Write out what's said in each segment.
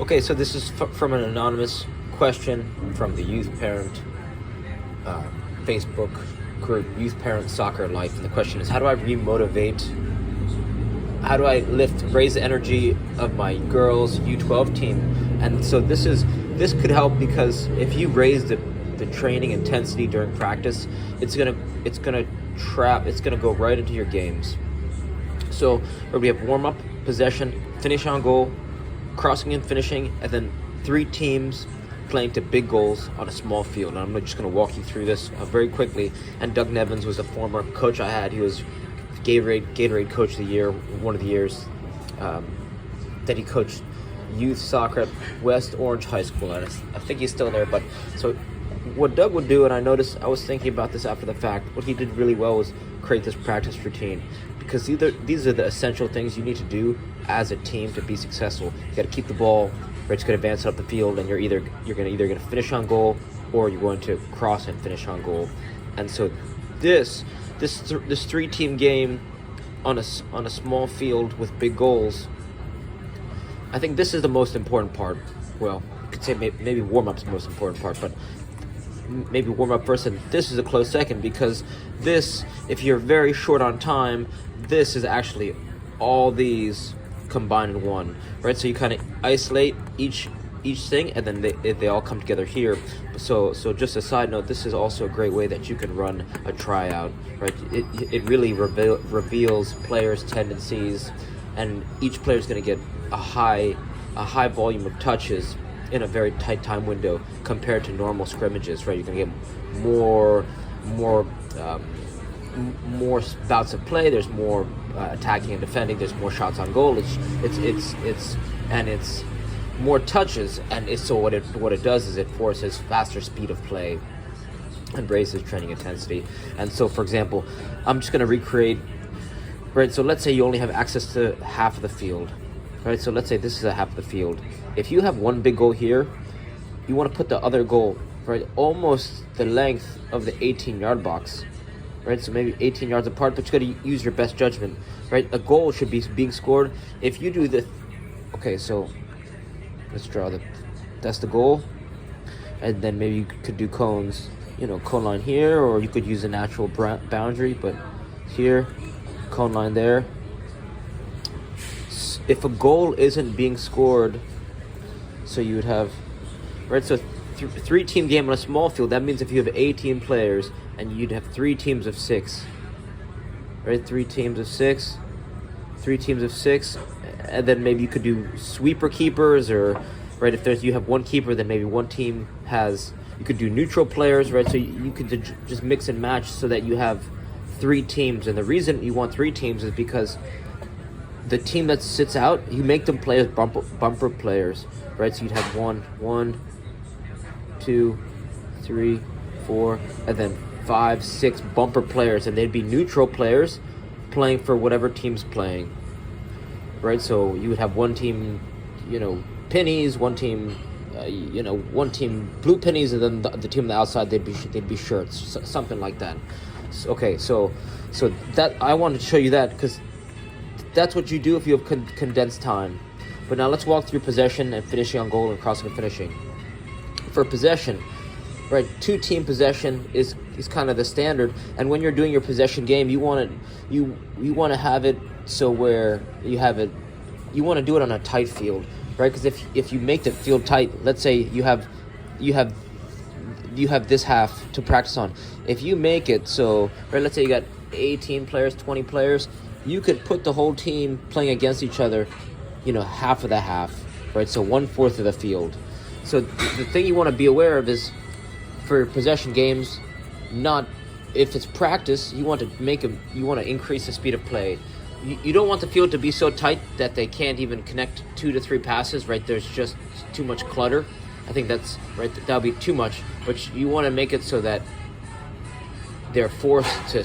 Okay, so this is from an anonymous question from the Youth Parent Facebook group, Youth Parent Soccer Life. And the question is, how do I raise the energy of my girls' U12 team? And so this could help, because if you raise the training intensity during practice, it's gonna go right into your games. So we have warm-up, possession, finish on goal, crossing and finishing, and then 3 teams playing to big goals on a small field. And I'm just going to walk you through this very quickly. And Doug Nevins was a former coach I had. He was Gatorade Coach of the Year, one of the years that he coached youth soccer at West Orange High School. And I think he's still there. But so what Doug would do, and I was thinking about this after the fact, what he did really well was create this practice routine, because these are the essential things you need to do as a team to be successful. You got to keep the ball, right? It's going to advance up the field, and you're either going to finish on goal, or you're going to cross and finish on goal. And so this 3-team game on a small field with big goals, I think this is the most important part. Well, you could say maybe warm-up's the most important part, but maybe warm up first, and this is a close second, because this, if you're very short on time, this is actually all these combined in one, right? So you kind of isolate each thing, and then they all come together here. So just a side note, this is also a great way that you can run a tryout, right? It really reveals players' tendencies, and each player is going to get a high volume of touches in a very tight time window compared to normal scrimmages, right? You're going to get more bouts of play. There's more attacking and defending. There's more shots on goal. It's more touches, and so what it does is it forces faster speed of play and raises training intensity. And so, for example, I'm just going to recreate, right? So let's say you only have access to half of the field, right? So let's say this is a half of the field. If you have one big goal here, you want to put the other goal, right, almost the length of the 18-yard box, right? So maybe 18 yards apart, but you got to use your best judgment, right? A goal should be being scored. If you do the, okay, so let's draw that's the goal, and then maybe you could do cones, cone line here, or you could use a natural boundary, but here, cone line there. If a goal isn't being scored, so you would have, right, so 3-team game on a small field, that means if you have 18 players, and you'd have 3 teams of 6, right? 3 teams of 6, and then maybe you could do sweeper keepers, or, right, if you have one keeper, then maybe one team you could do neutral players, right? So you could just mix and match so that you have 3 teams. And the reason you want 3 teams is because the team that sits out, you make them play as bumper players, right? So you'd have 1, 2, 3, 4, and then 5, 6 bumper players, and they'd be neutral players playing for whatever team's playing, right? So you would have one team, pennies, one team, one team blue pennies, and then the team on the outside, they'd be shirts, something like that. Okay, so that I wanted to show you that, because that's what you do if you have condensed time. But now let's walk through possession and finishing on goal and crossing and finishing. For possession, right, 2-team possession is kind of the standard. And when you're doing your possession game, you want to have it so where you want to do it on a tight field, right? Because if you make the field tight, let's say you have this half to practice on. If you make it so, right, let's say you got 18 players, 20 players, you could put the whole team playing against each other, half of the half, right? So 1/4 of the field. So the thing you want to be aware of is, for possession games, not if it's practice, you want to increase the speed of play. You don't want the field to be so tight that they can't even connect 2 to 3 passes, right? There's just too much clutter. I think that's right. That would be too much. But you want to make it so that they're forced to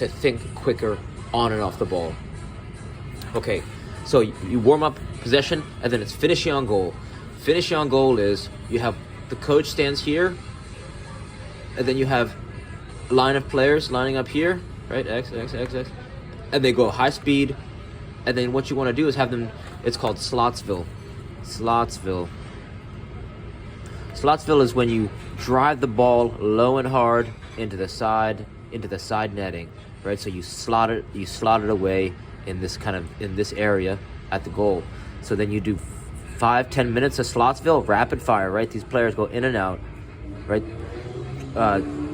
think quicker on and off the ball. Okay, so you warm up possession, and then it's finishing on goal. Finishing on goal is you have the coach stands here, and then you have a line of players lining up here, right? X, and they go high speed, and then what you want to do is have them. It's called Slotsville, Slotsville is when you drive the ball low and hard into the side netting, right? So you slot it away in this area at the goal. So then you do 5-10 minutes of Slotsville, rapid fire, right? These players go in and out, right?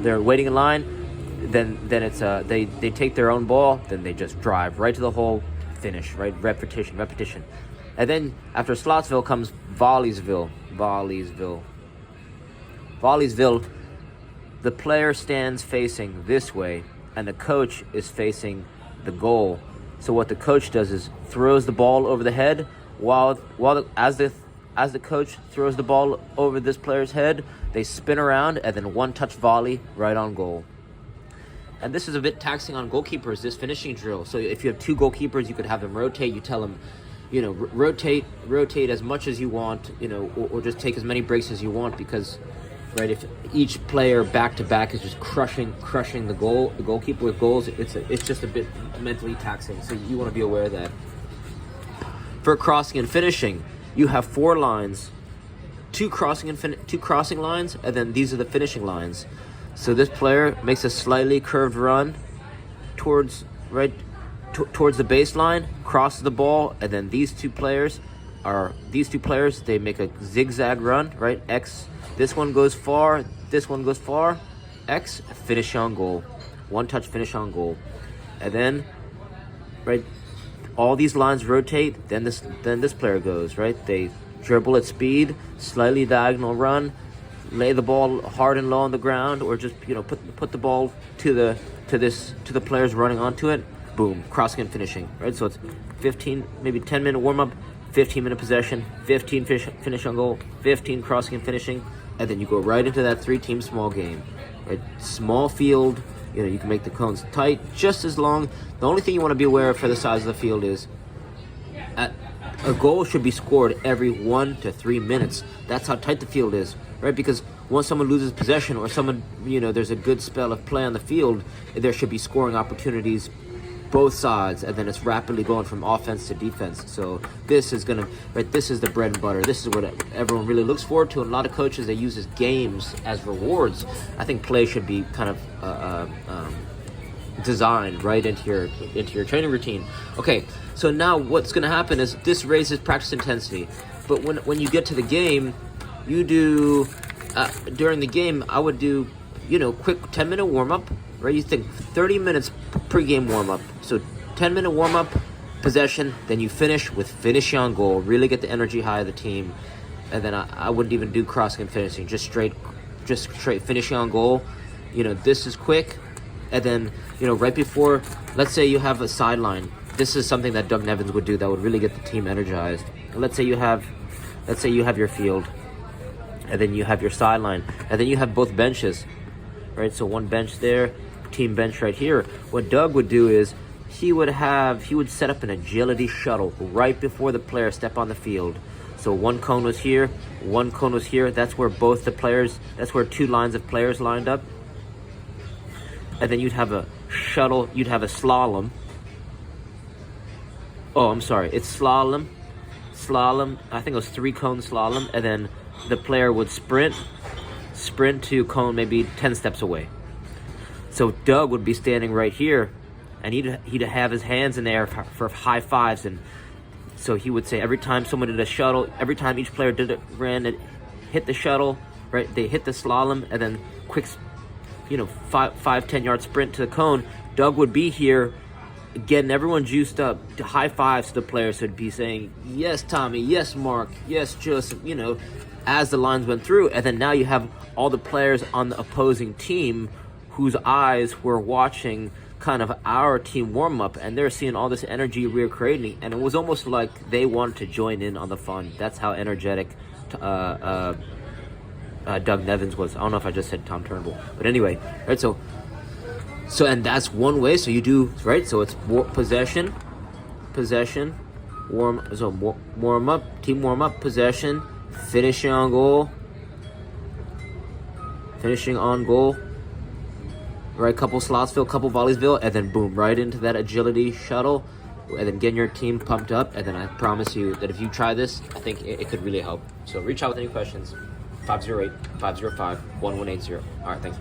They're waiting in line. Then it's they take their own ball, then they just drive right to the hole, finish, right? Repetition. And then after Slotsville comes Volleysville. The player stands facing this way, and the coach is facing the goal. So what the coach does is throws the ball over the head, as the coach throws the ball over this player's head, they spin around and then one-touch volley right on goal. And this is a bit taxing on goalkeepers, this finishing drill. So if you have 2 goalkeepers, you could have them rotate. You tell them, rotate as much as you want, or just take as many breaks as you want, because, right, if each player back to back is just crushing the goalkeeper with goals, it's just a bit mentally taxing. So you want to be aware of that. For crossing and finishing, you have 4 lines, 2 crossing lines, and then these are the finishing lines. So this player makes a slightly curved run towards the baseline, crosses the ball, and then these two players, they make a zigzag run, right? X, this one goes far, X, finish on goal. One-touch finish on goal. And then, right, all these lines rotate, then this player goes, right? They dribble at speed, slightly diagonal run, lay the ball hard and low on the ground, or just put the ball to the players running onto it. Boom, crossing and finishing, right? So it's 15, maybe 10-minute warm-up, 15-minute possession, 15 finish on goal, 15 crossing and finishing, and then you go right into that 3-team small game, right? Small field, you can make the cones tight, just as long. The only thing you want to be aware of for the size of the field is a goal should be scored every 1 to 3 minutes. That's how tight the field is, right? Because once someone loses possession, or someone, there's a good spell of play on the field, there should be scoring opportunities both sides, and then it's rapidly going from offense to defense. So this is this is the bread and butter. This is what everyone really looks forward to, and a lot of coaches, they use games as rewards. I think play should be kind of designed right into your training routine. Okay, so now what's going to happen is this raises practice intensity, but when you get to the game, you do during the game, I would do quick 10-minute warm-up, right? You think 30 minutes pre-game warm-up, so 10-minute warm-up, possession, then you finish with finishing on goal, really get the energy high of the team. And then I wouldn't even do crossing and finishing, just straight finishing on goal. This is quick. And then right before, let's say you have a sideline, this is something that Doug Nevins would do that would really get the team energized. Let's say you have your field, and then you have your sideline, and then you have both benches, right? So one bench there, team bench right here. What Doug would do is he would set up an agility shuttle right before the players step on the field. So one cone was here, one cone was here. That's where that's where 2 lines of players lined up. And then you'd have a shuttle, you'd have a slalom. Oh, I'm sorry, it's slalom. I think it was 3-cone slalom, and then the player would sprint to cone maybe 10 steps away. So Doug would be standing right here, and he'd have his hands in the air for high fives, and so he would say every time someone did a shuttle, every time each player hit the shuttle, right? They hit the slalom, and then quick, 5-10 yard sprint to the cone. Doug would be here, getting everyone juiced up to high fives to the players. So he'd be saying, "Yes, Tommy. Yes, Mark. Yes, Joseph." As the lines went through, and then now you have all the players on the opposing team whose eyes were watching kind of our team warm up, and they're seeing all this energy we're creating, and it was almost like they wanted to join in on the fun. That's how energetic Doug Nevins was. I don't know if I just said Tom Turnbull, but anyway, right? So and that's one way. So you do, right? So it's possession, warm up, team warm up, possession, finishing on goal, right? Couple Slotsville, couple Volleysville, and then boom, right into that agility shuttle, and then getting your team pumped up. And then I promise you that if you try this, I think it could really help. So reach out with any questions. 508-505-1180. All right, thanks.